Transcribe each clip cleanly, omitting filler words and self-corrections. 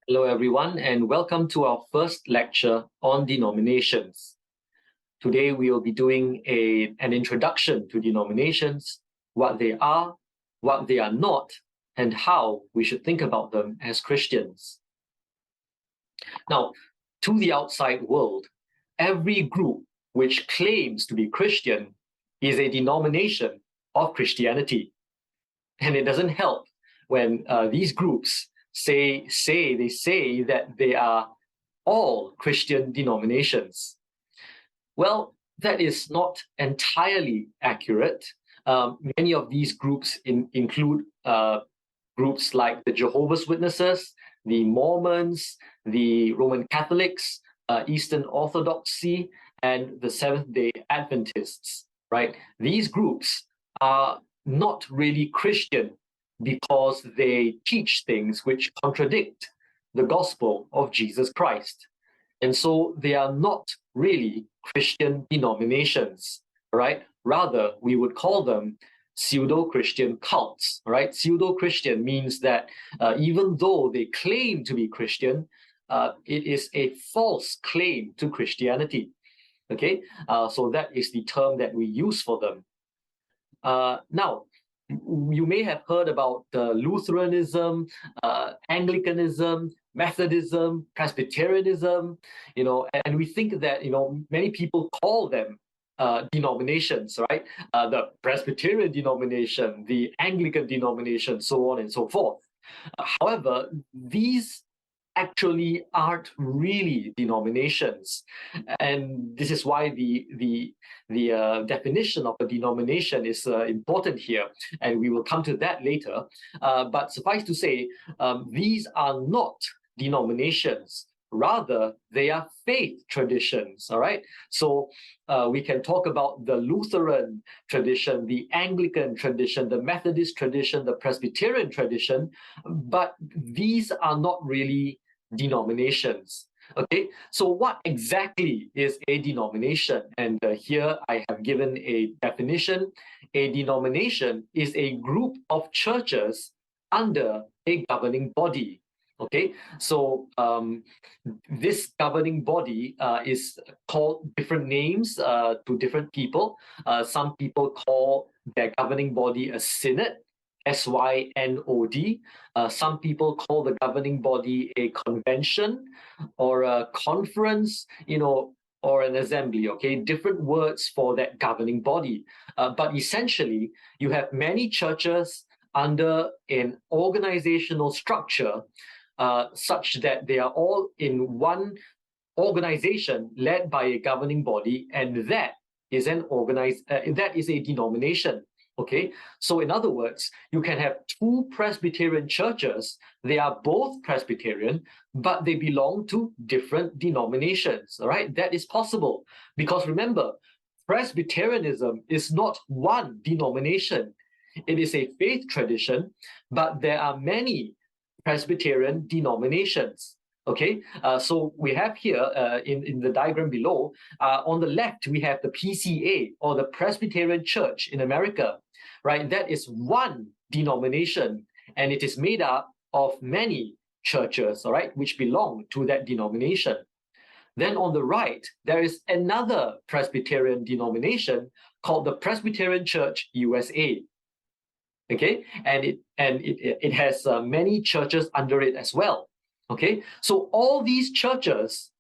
Hello, everyone, and welcome to our first lecture on denominations. Today, we will be doing an introduction to denominations, what they are not, and how we should think about them as Christians. Now, to the outside world, every group which claims to be Christian is a denomination of Christianity. And it doesn't help when these groups say that they are all Christian denominations. Well, that is not entirely accurate. Many of these groups include groups like the Jehovah's Witnesses, the Mormons, the Roman Catholics, Eastern Orthodoxy, and the Seventh-day Adventists, right? These groups are not really Christian because they teach things which contradict the gospel of Jesus Christ. And so they are not really Christian denominations, right? Rather, we would call them pseudo-Christian cults, right? Pseudo-Christian means that even though they claim to be Christian, it is a false claim to Christianity, okay? So that is the term that we use for them. Now, you may have heard about Lutheranism, Anglicanism, Methodism, Presbyterianism, and we think that, many people call them denominations, right? The Presbyterian denomination, the Anglican denomination, so on and so forth. However, these actually aren't really denominations, and this is why the definition of a denomination is important here, and we will come to that later. But suffice to say, these are not denominations. Rather, they are faith traditions, all right? So we can talk about the Lutheran tradition, the Anglican tradition, the Methodist tradition, the Presbyterian tradition, but these are not really denominations. Okay, so what exactly is a denomination? And here I have given a definition. A denomination is a group of churches under a governing body. Okay, so this governing body is called different names to different people. Some people call their governing body a synod, SYNOD. Some people call the governing body a convention or a conference, or an assembly, okay? Different words for that governing body. But essentially, you have many churches under an organizational structure such that they are all in one organization led by a governing body, and that is that is a denomination. Okay, so in other words, you can have two Presbyterian churches. They are both Presbyterian, but they belong to different denominations. All right, that is possible because remember, Presbyterianism is not one denomination. It is a faith tradition, but there are many Presbyterian denominations. Okay, so we have here in the diagram below, on the left, we have the PCA, or the Presbyterian Church in America, right? That is one denomination, and it is made up of many churches, all right, which belong to that denomination. Then on the right, there is another Presbyterian denomination called the Presbyterian Church USA. Okay, and it has many churches under it as well. Okay, so all these churches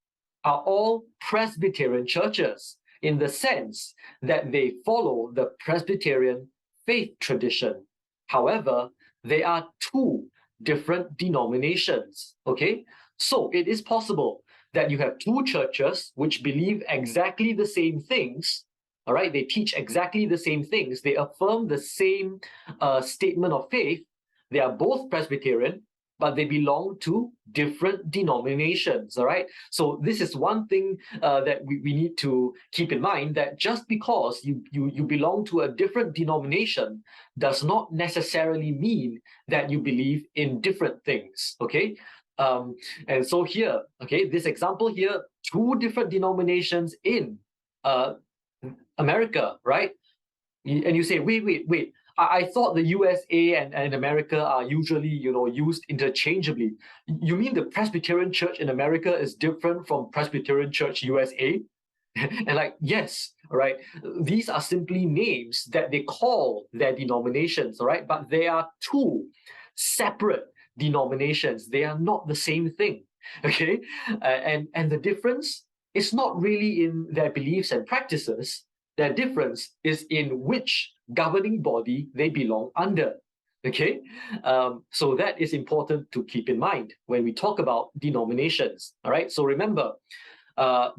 are all Presbyterian churches in the sense that they follow the Presbyterian faith tradition. However, they are two different denominations. Okay, so it is possible that you have two churches which believe exactly the same things. All right, they teach exactly the same things. They affirm the same statement of faith. They are both Presbyterian, but they belong to different denominations. All right, so this is one thing that we need to keep in mind, that just because you belong to a different denomination does not necessarily mean that you believe in different things. Okay, and so here, okay, this example here, two different denominations in America, right? And you say, wait, I thought the USA and America are usually, used interchangeably. You mean the Presbyterian Church in America is different from Presbyterian Church USA? And like, yes, all right, these are simply names that they call their denominations, all right, but they are two separate denominations. They are not the same thing, okay? And the difference is not really in their beliefs and practices. Their difference is in which governing body they belong under. Okay, so that is important to keep in mind when we talk about denominations. All right, so remember,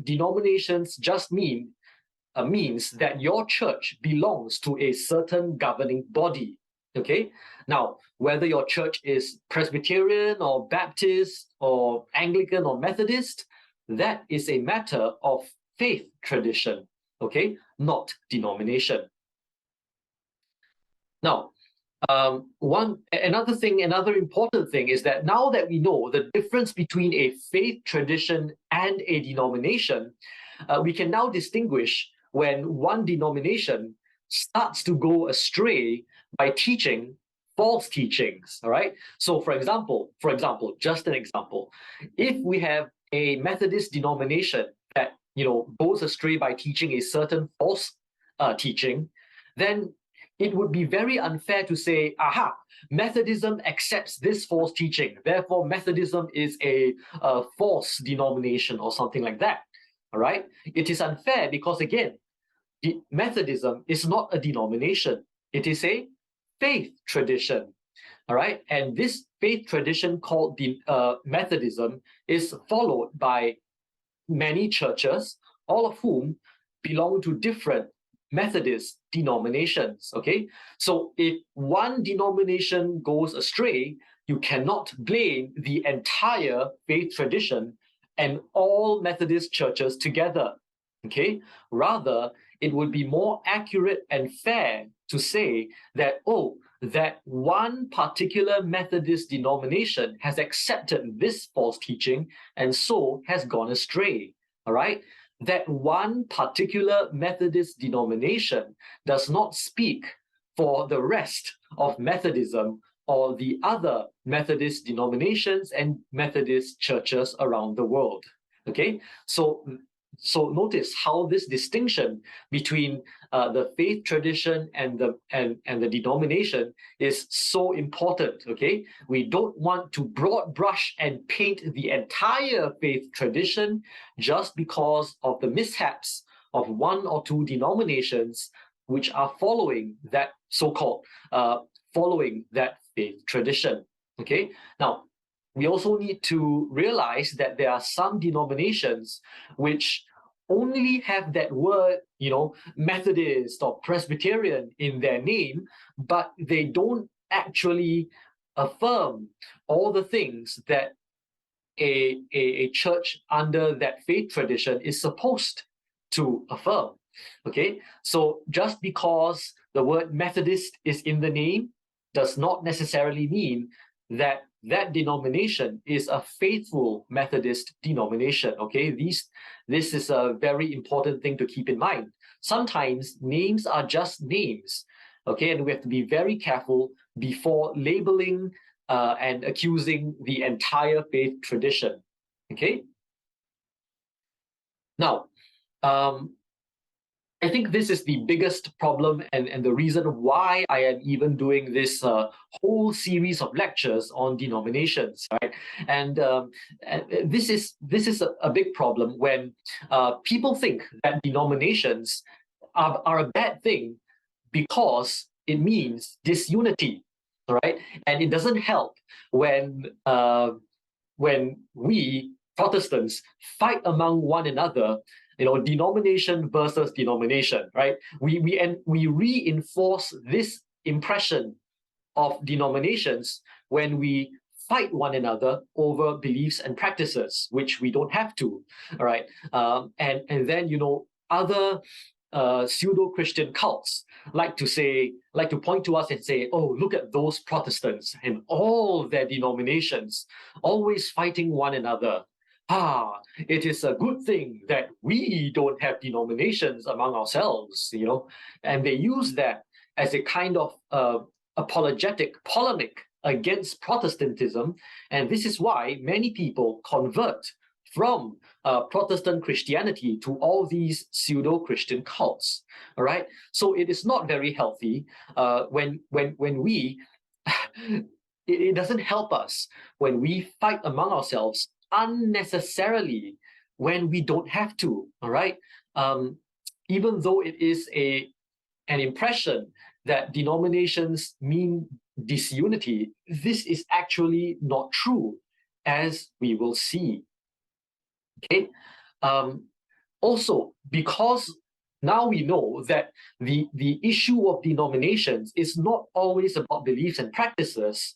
denominations just means that your church belongs to a certain governing body. Okay, now whether your church is Presbyterian or Baptist or Anglican or Methodist, that is a matter of faith tradition. Okay, not denomination. Now, another important thing is that now that we know the difference between a faith tradition and a denomination, we can now distinguish when one denomination starts to go astray by teaching false teachings. All right. So, for example, just an example, if we have a Methodist denomination that goes astray by teaching a certain false teaching, then it would be very unfair to say, aha, Methodism accepts this false teaching, therefore Methodism is a false denomination or something like that. All right? It is unfair because, again, Methodism is not a denomination. It is a faith tradition. All right? And this faith tradition called Methodism is followed by many churches, all of whom belong to different Methodist denominations. Okay, so if one denomination goes astray, you cannot blame the entire faith tradition and all Methodist churches together. Okay, rather it would be more accurate and fair to say that, oh, that one particular Methodist denomination has accepted this false teaching and so has gone astray. All right, that one particular Methodist denomination does not speak for the rest of Methodism or the other Methodist denominations and Methodist churches around the world. Okay, so notice how this distinction between the faith tradition and the denomination is so important. Okay, we don't want to broad brush and paint the entire faith tradition just because of the mishaps of one or two denominations which are following that so-called following that faith tradition. Okay, now we also need to realize that there are some denominations which only have that word, Methodist or Presbyterian in their name, but they don't actually affirm all the things that a church under that faith tradition is supposed to affirm. Okay, so just because the word Methodist is in the name does not necessarily mean that that denomination is a faithful Methodist denomination. Okay, this is a very important thing to keep in mind. Sometimes names are just names. Okay, and we have to be very careful before labeling and accusing the entire faith tradition. Okay. Now, I think this is the biggest problem and the reason why I am even doing this whole series of lectures on denominations, right? And this is a big problem when people think that denominations are a bad thing because it means disunity, right? And it doesn't help when we Protestants fight among one another, denomination versus denomination, right? We reinforce this impression of denominations when we fight one another over beliefs and practices, which we don't have to, all right? And then, other pseudo-Christian cults like to point to us and say, oh, look at those Protestants and all their denominations always fighting one another. It is a good thing that we don't have denominations among ourselves, and they use that as a kind of apologetic polemic against Protestantism, and this is why many people convert from Protestant Christianity to all these pseudo-Christian cults. All right, so it is not very healthy when we it doesn't help us when we fight among ourselves unnecessarily when we don't have to. All right, even though it is an impression that denominations mean disunity, this is actually not true, as we will see. Okay. Also, because now we know that the issue of denominations is not always about beliefs and practices.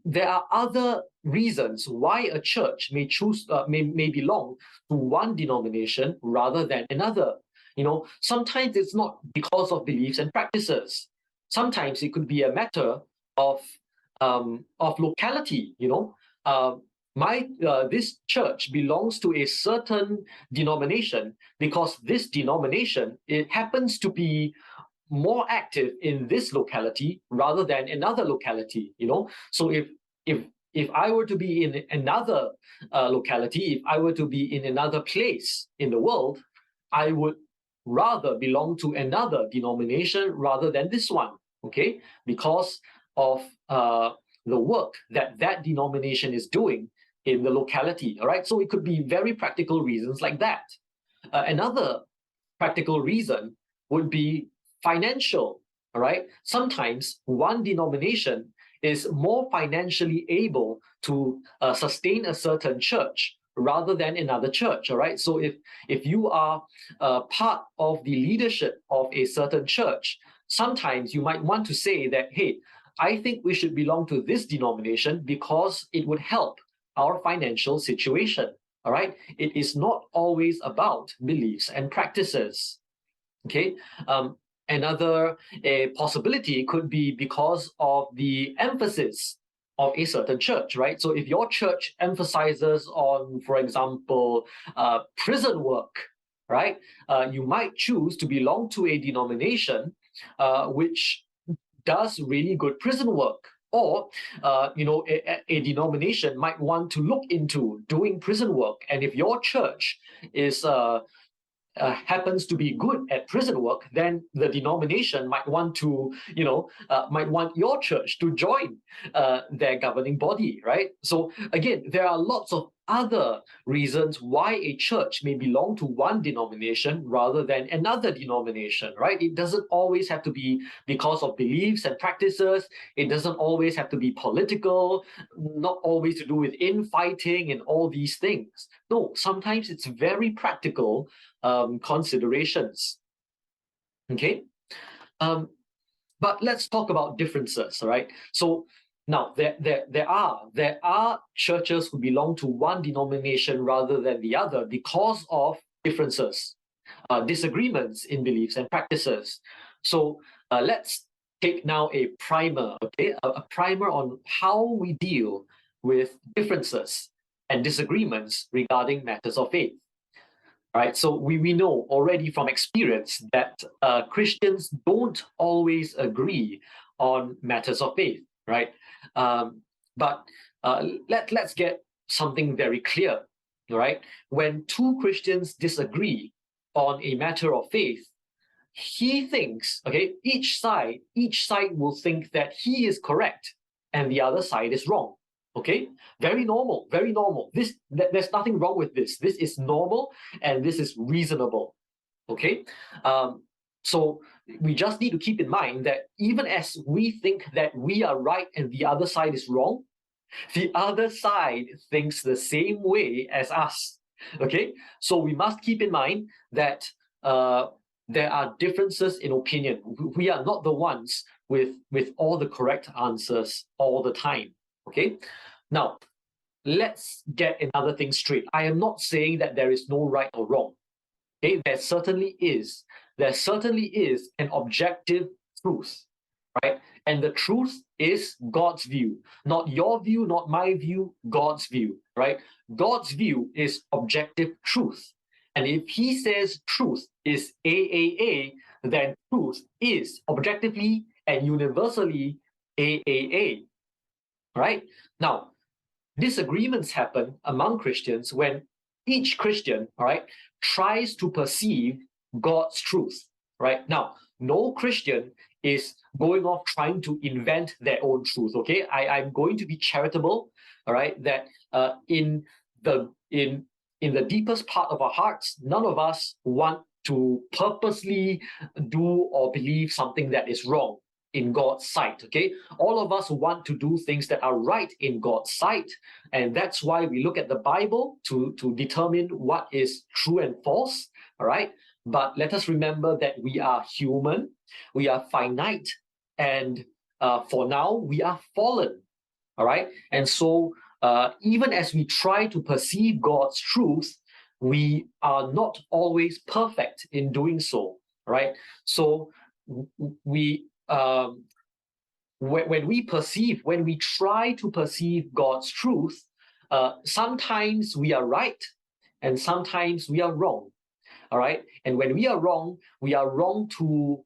There are other reasons why a church may choose may belong to one denomination rather than another. Sometimes it's not because of beliefs and practices. Sometimes it could be a matter of locality. This church belongs to a certain denomination because this denomination, it happens to be more active in this locality rather than another locality. So if I were to be in another locality, if I were to be in another place in the world, I would rather belong to another denomination rather than this one. Okay, because of the work that denomination is doing in the locality. All right, so it could be very practical reasons like that. Another practical reason would be financial. All right, sometimes one denomination is more financially able to sustain a certain church rather than another church. All right, so if you are part of the leadership of a certain church, sometimes you might want to say that, hey, I think we should belong to this denomination because it would help our financial situation. All right, it is not always about beliefs and practices. Okay. Another possibility could be because of the emphasis of a certain church, right? So if your church emphasizes on, for example, prison work, right, you might choose to belong to a denomination which does really good prison work. Or, a denomination might want to look into doing prison work. And if your church is happens to be good at prison work, then the denomination might want to, might want your church to join their governing body, right? So again, there are lots of other reasons why a church may belong to one denomination rather than another denomination, right? It doesn't always have to be because of beliefs and practices. It doesn't always have to be political, not always to do with infighting and all these things. No, sometimes it's very practical considerations. Okay, but let's talk about differences. All right. So now there are churches who belong to one denomination rather than the other because of differences, disagreements in beliefs and practices. So let's take now a primer. Okay, a primer on how we deal with differences and disagreements regarding matters of faith. All right, so we know already from experience that Christians don't always agree on matters of faith, right? But let's get something very clear, all right? When two Christians disagree on a matter of faith, he thinks, okay, each side will think that he is correct and the other side is wrong. Okay, very normal, very normal. There's nothing wrong with this. This is normal and this is reasonable. Okay, so we just need to keep in mind that even as we think that we are right and the other side is wrong, the other side thinks the same way as us. Okay, so we must keep in mind that there are differences in opinion. We are not the ones with all the correct answers all the time. Okay, now let's get another thing straight. I am not saying that there is no right or wrong. Okay, there certainly is. There certainly is an objective truth, right? And the truth is God's view, not your view, not my view, God's view, right? God's view is objective truth. And if he says truth is AAA, then truth is objectively and universally AAA, right? Now, disagreements happen among Christians when each Christian, all right, tries to perceive God's truth, right? Now, no Christian is going off trying to invent their own truth, okay? I'm going to be charitable, all right, that in the deepest part of our hearts, none of us want to purposely do or believe something that is wrong in God's sight, okay? All of us want to do things that are right in God's sight, and that's why we look at the Bible to determine what is true and false, all right? But let us remember that we are human, we are finite, and for now, we are fallen, all right? And so even as we try to perceive God's truth, we are not always perfect in doing so, right? So we when we try to perceive God's truth, sometimes we are right and sometimes we are wrong. All right. And when we are wrong to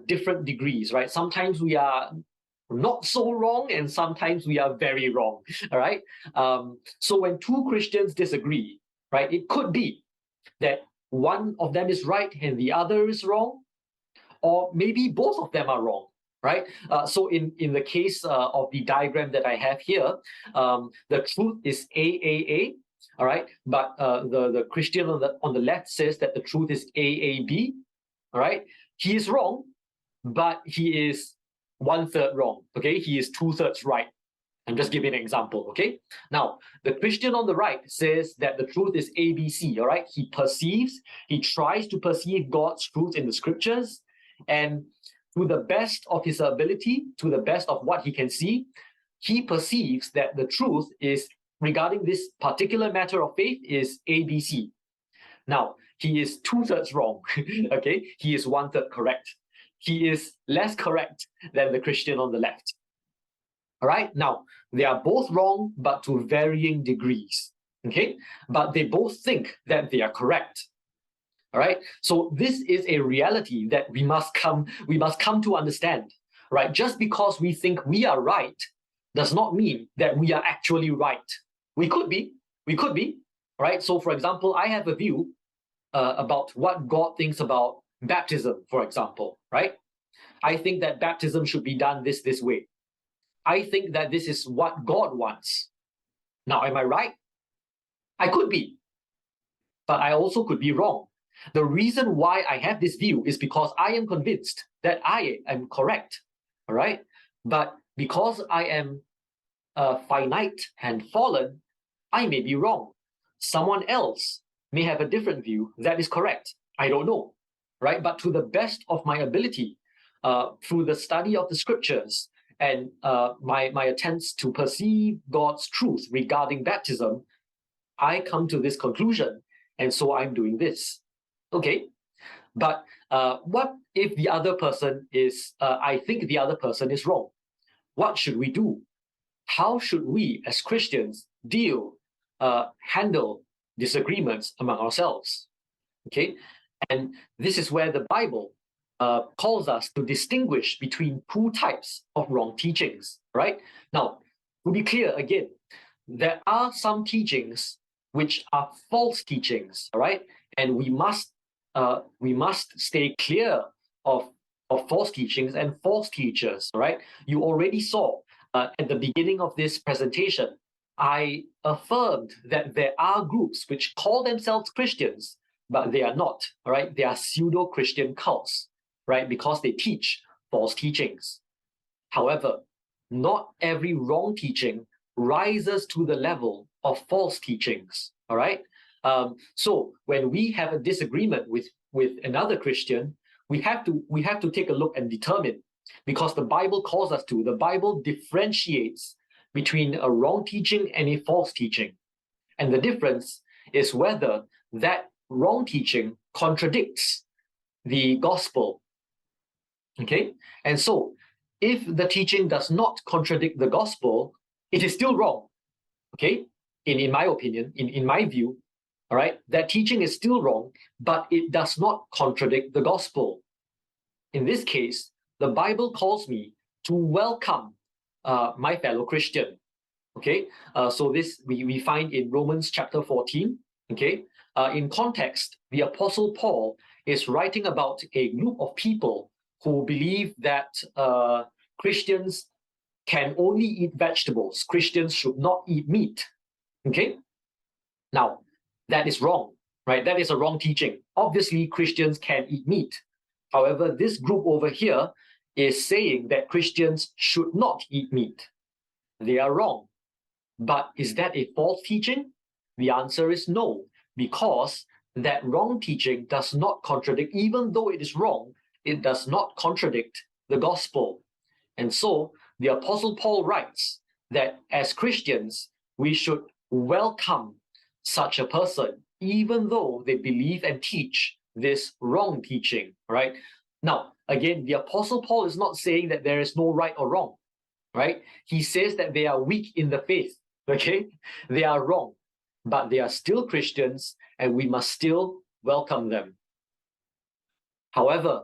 different degrees, right? Sometimes we are not so wrong and sometimes we are very wrong. All right. So when two Christians disagree, right, it could be that one of them is right and the other is wrong, or maybe both of them are wrong, right? So in the case of the diagram that I have here, the truth is AAA, all right? But the Christian on the left says that the truth is AAB, all right? He is wrong, but he is 1/3 wrong, okay? He is 2/3 right. I'm just giving an example, okay? Now, the Christian on the right says that the truth is ABC, all right? He tries to perceive God's truth in the scriptures, and to the best of his ability, to the best of what he can see, he perceives that the truth is regarding this particular matter of faith is ABC. Now, he is 2/3 wrong, okay? He is 1/3 correct. He is less correct than the Christian on the left. All right, now they are both wrong, but to varying degrees, okay? But they both think that they are correct. All right, so this is a reality that we must come to understand, right? Just because we think we are right does not mean that we are actually right. We could be, right? So, for example, I have a view about what God thinks about baptism, for example, right? I think that baptism should be done this way. I think that this is what God wants. Now, am I right? I could be, but I also could be wrong. The reason why I have this view is because I am convinced that I am correct, all right? But because I am finite and fallen, I may be wrong. Someone else may have a different view that is correct. I don't know, right? But to the best of my ability, through the study of the scriptures and my attempts to perceive God's truth regarding baptism, I come to this conclusion, and so I'm doing this. Okay, but what if the other person is, I think the other person is wrong? What should we do? How should we as Christians handle disagreements among ourselves? Okay, and this is where the Bible calls us to distinguish between two types of wrong teachings, right? Now, to be clear again, there are some teachings which are false teachings, all right? And we must stay clear of false teachings and false teachers, right? You already saw at the beginning of this presentation, I affirmed that there are groups which call themselves Christians, but they are not, all right? They are pseudo-Christian cults, right? Because they teach false teachings. However, not every wrong teaching rises to the level of false teachings, all right? So when we have a disagreement with another Christian, we have to take a look and determine, because the Bible calls us to. The Bible differentiates between a wrong teaching and a false teaching, and the difference is whether that wrong teaching contradicts the gospel. Okay, and so if the teaching does not contradict the gospel, it is still wrong. Okay, in my opinion, in my view. All right, that teaching is still wrong, but it does not contradict the gospel. in this case, the Bible calls me to welcome my fellow Christian. Okay, so this we find in Romans chapter 14. Okay, in context, the Apostle Paul is writing about a group of people who believe that Christians can only eat vegetables. Christians should not eat meat. Okay, now that is wrong, right? That is a wrong teaching. Obviously, Christians can eat meat. However, this group over here is saying that Christians should not eat meat. They are wrong. But is that a false teaching? The answer is no, because that wrong teaching does not contradict, even though it is wrong, it does not contradict the gospel. And so the Apostle Paul writes that as Christians, we should welcome such a person, even though they believe and teach this wrong teaching, right? Now, again, the Apostle Paul is not saying that there is no right or wrong, right? He says that they are weak in the faith, okay? They are wrong, but they are still Christians and we must still welcome them. However,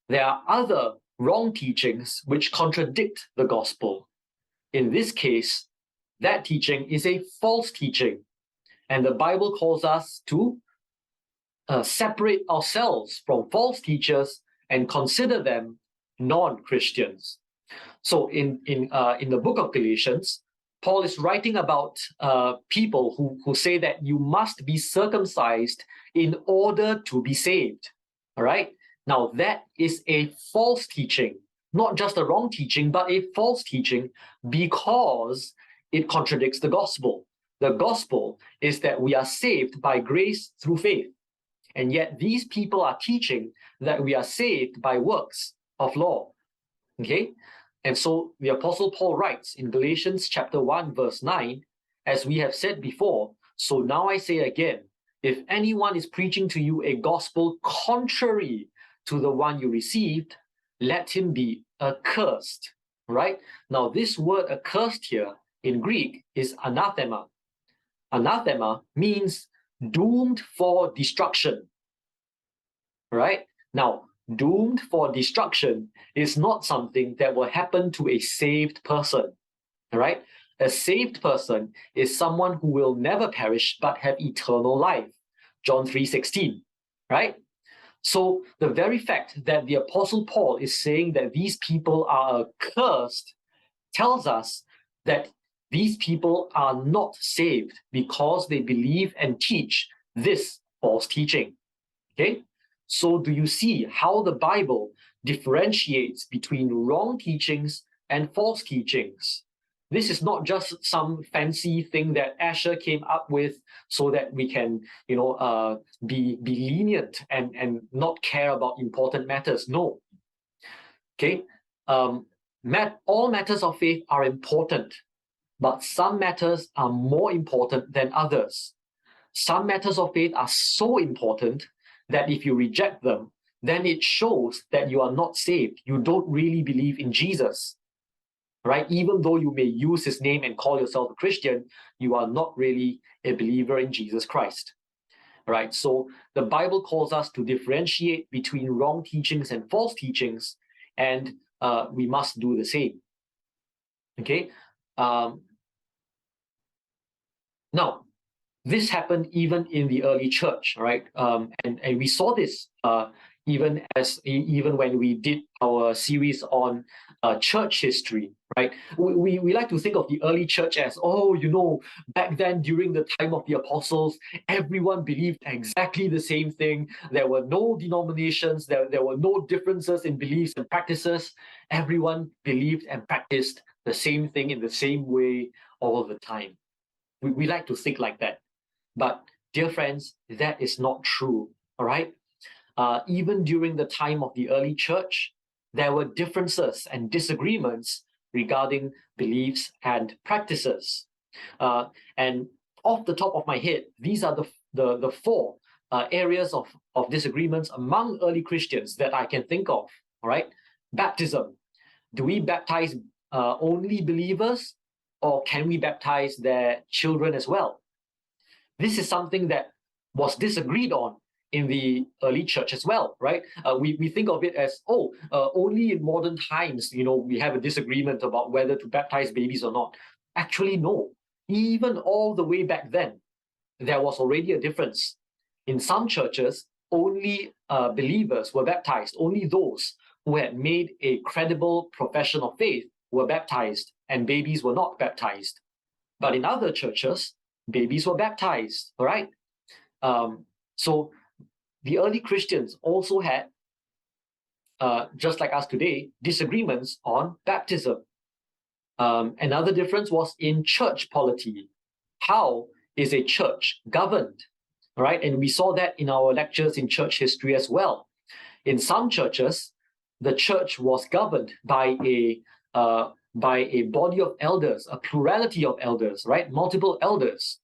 there are other wrong teachings which contradict the gospel. In this case, that teaching is a false teaching, and the Bible calls us to separate ourselves from false teachers and consider them non-Christians. So in the book of Galatians, Paul is writing about people who say that you must be circumcised in order to be saved. All right? Now, that is a false teaching, not just a wrong teaching, but a false teaching because it contradicts the gospel. The gospel is that we are saved by grace through faith. And yet these people are teaching that we are saved by works of law. Okay? And so the Apostle Paul writes in Galatians chapter 1, verse 9, as we have said before, so now I say again, if anyone is preaching to you a gospel contrary to the one you received, let him be accursed. Right? Now, this word accursed here in Greek is anathema. Anathema means doomed for destruction. Right? Now, doomed for destruction is not something that will happen to a saved person. Right? A saved person is someone who will never perish but have eternal life. John 3:16. Right? So the very fact that the Apostle Paul is saying that these people are accursed tells us that these people are not saved because they believe and teach this false teaching. Okay? So do you see how the Bible differentiates between wrong teachings and false teachings? This is not just some fancy thing that ASHER came up with so that we can, be lenient and not care about important matters. No. Okay? All matters of faith are important, but some matters are more important than others. Some matters of faith are so important that if you reject them, then it shows that you are not saved. You don't really believe in Jesus. Right? Even though you may use his name and call yourself a Christian, you are not really a believer in Jesus Christ. Right? So the Bible calls us to differentiate between wrong teachings and false teachings, and we must do the same. Okay? Now, this happened even in the early church, right? And we saw this even when we did our series on church history, right? We like to think of the early church as, back then during the time of the apostles, everyone believed exactly the same thing. There were no denominations, there were no differences in beliefs and practices. Everyone believed and practiced the same thing in the same way all the time. We like to think like that. But dear friends, that is not true, all right? Even during the time of the early church, there were differences and disagreements regarding beliefs and practices. And off the top of my head, these are the four areas of disagreements among early Christians that I can think of, all right? Baptism. Do we baptize only believers, or can we baptize their children as well? This is something that was disagreed on in the early church as well, right? We think of it as, only in modern times, we have a disagreement about whether to baptize babies or not. Actually, no. Even all the way back then, there was already a difference. In some churches, only believers were baptized. Only those who had made a credible profession of faith were baptized, and babies were not baptized. But in other churches, babies were baptized, all right? So the early Christians also had, just like us today, disagreements on baptism. Another difference was in church polity. How is a church governed? All right, and we saw that in our lectures in church history as well. In some churches, the church was governed by a body of elders, a plurality of elders, right? Multiple elders.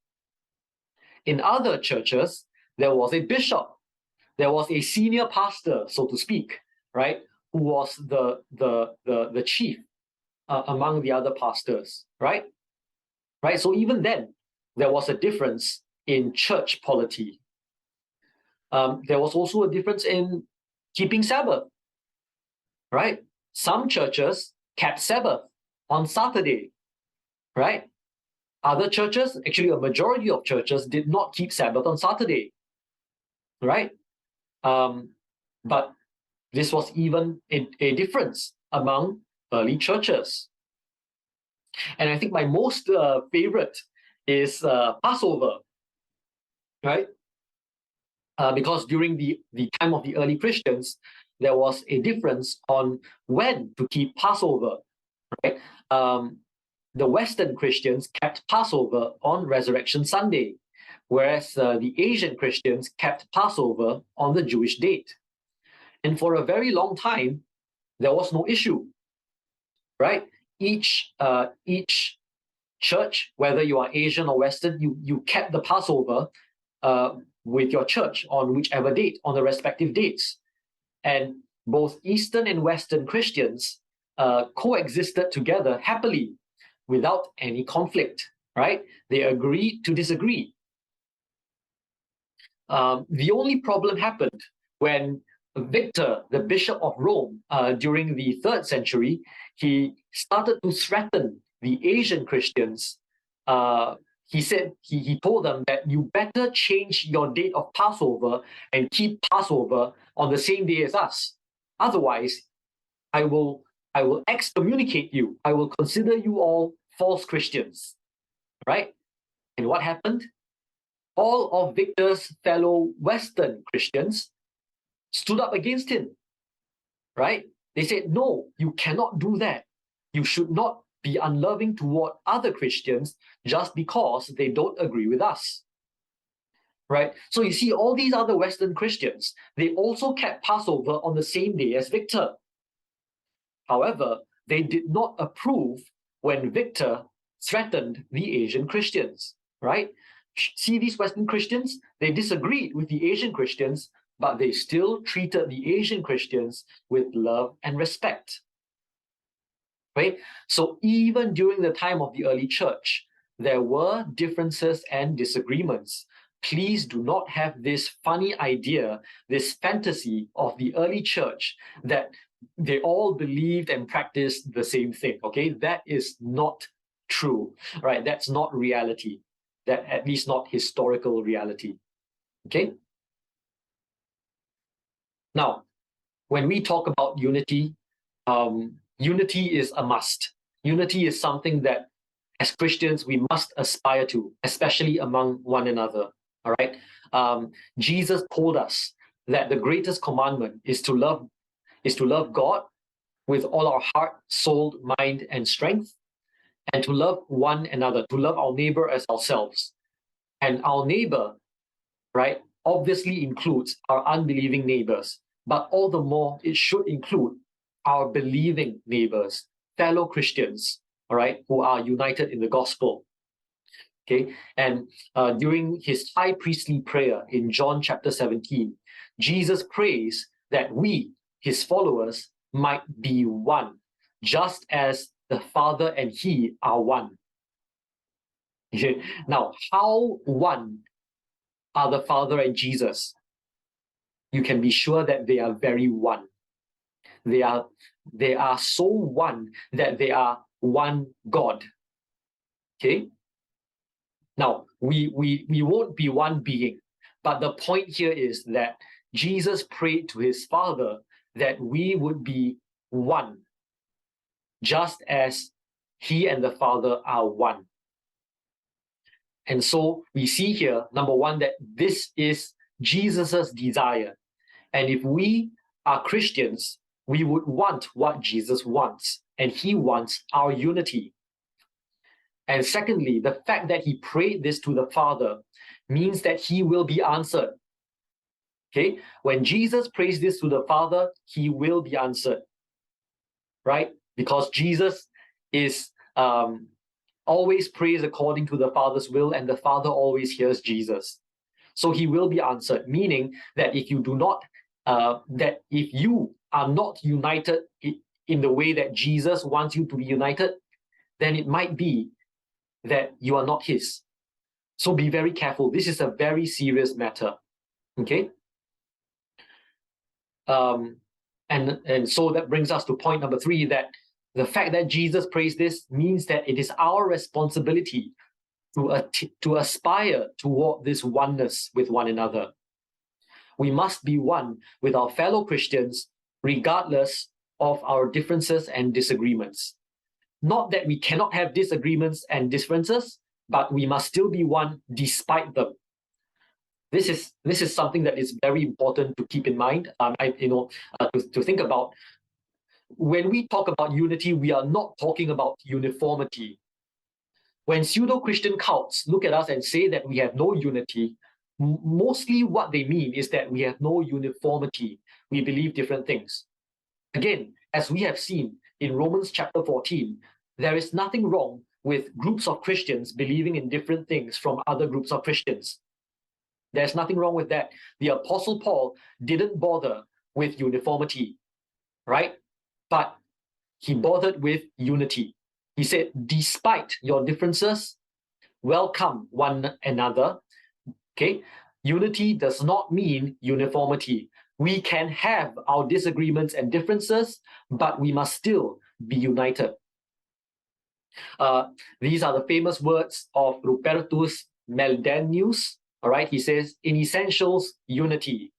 In other churches, there was a bishop, there was a senior pastor, so to speak, right, who was the chief among the other pastors, right? Right. So even then, there was a difference in church polity. There was also a difference in keeping Sabbath, right? Some churches kept Sabbath on Saturday, right? Other churches, actually a majority of churches, did not keep Sabbath on Saturday, right? But this was even a difference among early churches. And I think my most favorite is Passover, right? Because during the time of the early Christians, there was a difference on when to keep Passover, right? The Western Christians kept Passover on Resurrection Sunday, whereas the Asian Christians kept Passover on the Jewish date. And for a very long time, there was no issue, right? Each church, whether you are Asian or Western, you kept the Passover with your church on whichever date, on the respective dates. And both Eastern and Western Christians coexisted together happily without any conflict, right? They agreed to disagree. The only problem happened when Victor, the Bishop of Rome, during the 3rd century, he started to threaten the Asian Christians. He said, he told them that you better change your date of Passover and keep Passover on the same day as us. Otherwise, I will excommunicate you. I will consider you all false Christians, right? And what happened? All of Victor's fellow Western Christians stood up against him, right? They said, no, you cannot do that. You should not be unloving toward other Christians just because they don't agree with us, right? So you see, all these other Western Christians, they also kept Passover on the same day as Victor. However, they did not approve when Victor threatened the Asian Christians, right? See, these Western Christians, they disagreed with the Asian Christians, but they still treated the Asian Christians with love and respect, right? So even during the time of the early church, there were differences and disagreements. Please do not have this funny idea, this fantasy of the early church that they all believed and practiced the same thing, okay? That is not true, right? That's not reality. That at least not historical reality, okay? Now, when we talk about unity, unity is a must. Unity is something that, as Christians, we must aspire to, especially among one another, all right? Jesus told us that the greatest commandment is to love God with all our heart, soul, mind, and strength, and to love one another, to love our neighbor as ourselves. And our neighbor, right, obviously includes our unbelieving neighbors, but all the more it should include our believing neighbors, fellow Christians, all right, who are united in the gospel. Okay, and during his high priestly prayer in John chapter 17, Jesus prays that we, his followers, might be one, just as the Father and he are one. Now, how one are the Father and Jesus? you can be sure that they are very one. They are so one that they are one God. Okay? Now, we won't be one being, but the point here is that Jesus prayed to his Father that we would be one, just as he and the Father are one. And so we see here, number one, that this is Jesus's desire. And if we are Christians, we would want what Jesus wants, and he wants our unity. And secondly, the fact that he prayed this to the Father means that he will be answered. Okay? When Jesus prays this to the Father, he will be answered. Right? Because Jesus is always prays according to the Father's will, and the Father always hears Jesus. So he will be answered, meaning that if you do not, that if you are not united in the way that Jesus wants you to be united, then it might be that you are not his. So be very careful. This is a very serious matter. Okay? And so that brings us to point number 3, that the fact that Jesus prays this means that it is our responsibility to aspire toward this oneness with one another. We must be one with our fellow Christians, regardless of our differences and disagreements. Not that we cannot have disagreements and differences, but we must still be one despite them. This is something that is very important to keep in mind. To think about. When we talk about unity, we are not talking about uniformity. When pseudo-Christian cults look at us and say that we have no unity, mostly what they mean is that we have no uniformity. We believe different things. Again, as we have seen in Romans chapter 14, there is nothing wrong with groups of Christians believing in different things from other groups of Christians. There's nothing wrong with that. The Apostle Paul didn't bother with uniformity, right? But he bothered with unity. He said, despite your differences, welcome one another. Okay? Unity does not mean uniformity. We can have our disagreements and differences, but we must still be united. These are the famous words of Rupertus Meldenius. All right, he says, in essentials, unity.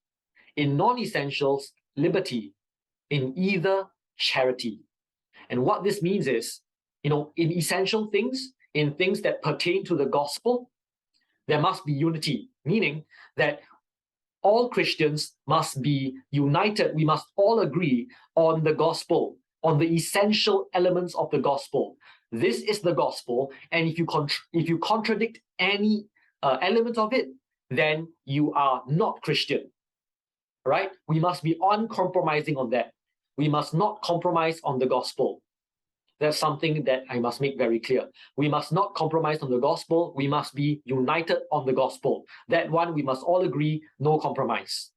In non-essentials, liberty. In either, charity. And what this means is, in essential things, in things that pertain to the gospel, there must be unity, meaning that all Christians must be united. We must all agree on the gospel, on the essential elements of the gospel. This is the gospel, and if you contradict any element of it, then you are not Christian, right? We must be uncompromising on that. We must not compromise on the gospel. That's something that I must make very clear. We must not compromise on the gospel. We must be united on the gospel. That one, we must all agree, no compromise.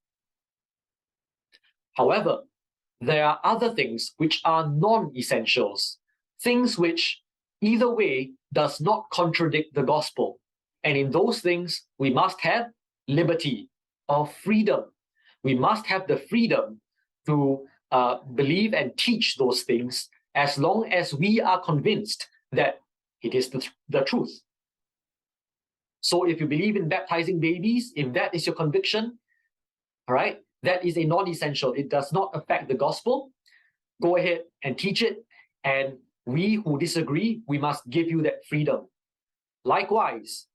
However, there are other things which are non-essentials, things which either way does not contradict the gospel. And in those things, we must have liberty or freedom. We must have the freedom to believe and teach those things as long as we are convinced that it is the truth. So if you believe in baptizing babies, if that is your conviction, all right, that is a non-essential. It does not affect the gospel. Go ahead and teach it. And we who disagree, we must give you that freedom. Likewise,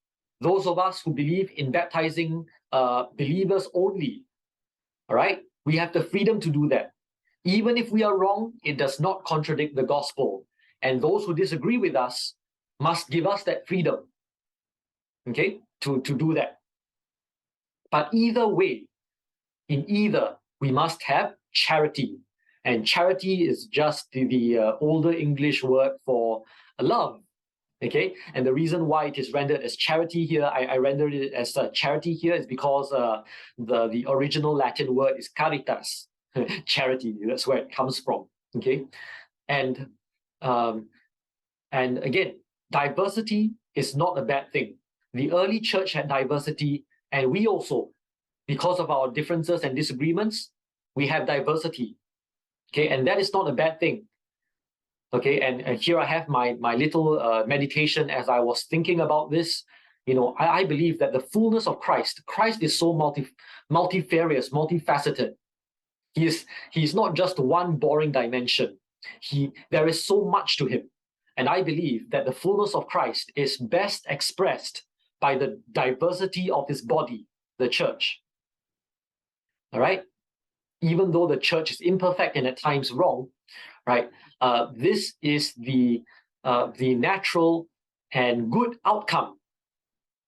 those of us who believe in baptizing believers only, all right, we have the freedom to do that. Even if we are wrong, it does not contradict the gospel. And those who disagree with us must give us that freedom, okay, to do that. But either way, in either, we must have charity. And charity is just the older English word for love, okay? And the reason why it is rendered as charity here, I rendered it as charity here, is because the original Latin word is caritas, charity. That's where it comes from, okay? And again, diversity is not a bad thing. The early church had diversity, and we also because of our differences and disagreements, we have diversity. Okay, and that is not a bad thing. Okay, and here I have my little meditation as I was thinking about this. I believe that the fullness of Christ is so multifarious, multifaceted. He's not just one boring dimension. There is so much to him. And I believe that the fullness of Christ is best expressed by the diversity of his body, the church. All right? Even though the church is imperfect and at times wrong, right? This is the natural and good outcome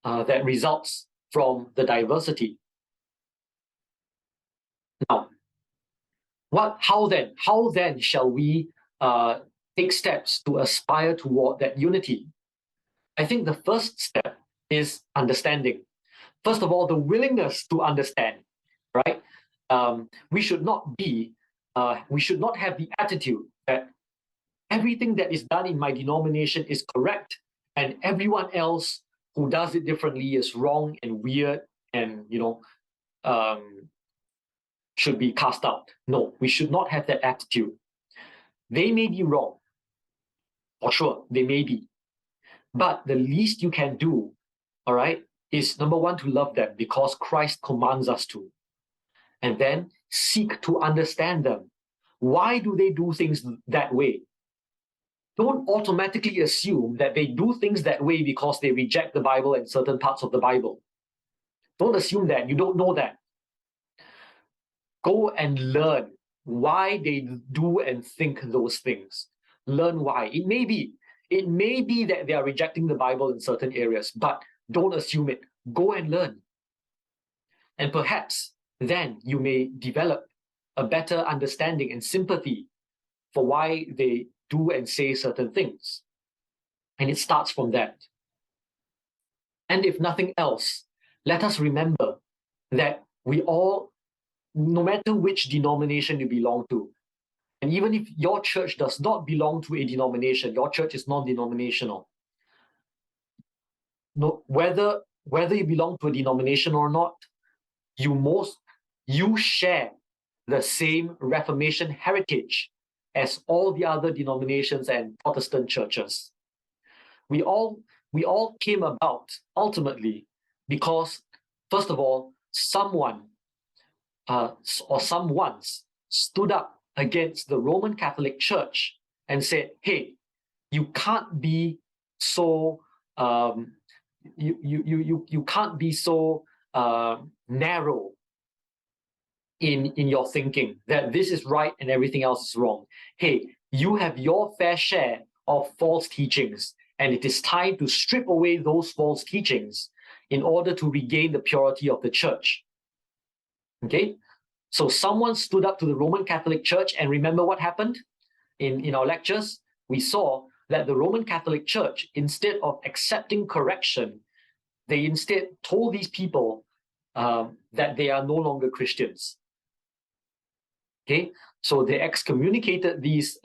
that results from the diversity. Now, how then shall we take steps to aspire toward that unity? I think the first step is understanding. First of all, the willingness to understand, right? We should not have the attitude that everything that is done in my denomination is correct and everyone else who does it differently is wrong and weird and should be cast out. No, we should not have that attitude. They may be wrong, for sure, they may be. But the least you can do, all right, is number one, to love them because Christ commands us to. And then seek to understand them. Why do they do things that way? Don't automatically assume that they do things that way because they reject the Bible and certain parts of the Bible. Don't assume that. You don't know that. Go and learn why they do and think those things. Learn why. It may be that they are rejecting the Bible in certain areas, but don't assume it. Go and learn. And perhaps then you may develop a better understanding and sympathy for why they do and say certain things. And it starts from that. And if nothing else, let us remember that we all, no matter which denomination you belong to, and even if your church does not belong to a denomination, your church is non-denominational. No, whether you belong to a denomination or not, you share the same Reformation heritage as all the other denominations and Protestant churches. We all came about ultimately because, first of all, someone or someone's stood up against the Roman Catholic Church and said, "Hey, you can't be so you can't be so narrow in your thinking that this is right and everything else is wrong. Hey, you have your fair share of false teachings, and it is time to strip away those false teachings in order to regain the purity of the church." Okay? So someone stood up to the Roman Catholic Church, and remember what happened? In our lectures, we saw that the Roman Catholic Church, instead of accepting correction, they instead told these people that they are no longer Christians. Okay, so they excommunicated these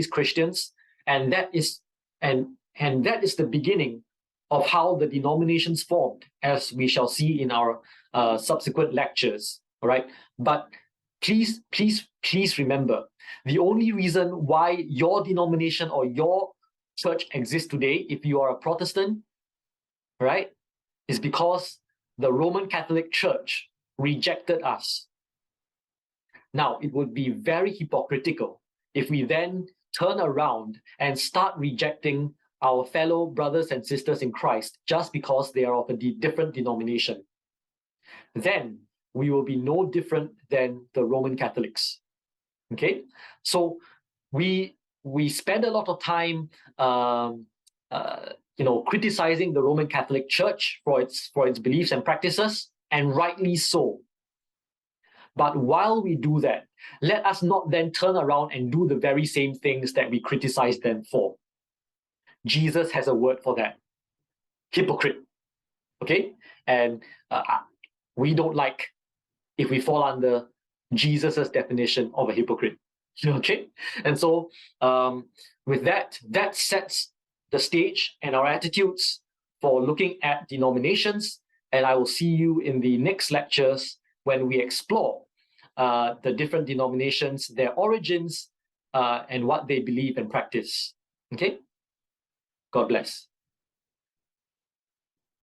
Christians, and that is the beginning of how the denominations formed, as we shall see in our subsequent lectures. All right, but please remember, the only reason why your denomination or your church exists today, if you are a Protestant, right, is because the Roman Catholic Church rejected us. Now, it would be very hypocritical if we then turn around and start rejecting our fellow brothers and sisters in Christ just because they are of a different denomination. Then we will be no different than the Roman Catholics. Okay? So we spend a lot of time criticizing the Roman Catholic Church for its beliefs and practices, and rightly so. But while we do that, let us not then turn around and do the very same things that we criticize them for. Jesus has a word for that. Hypocrite. Okay? And we don't like if we fall under Jesus's definition of a hypocrite. Okay? And so with that sets the stage and our attitudes for looking at denominations. And I will see you in the next lectures when we explore the different denominations, their origins, and what they believe and practice. Okay? God bless.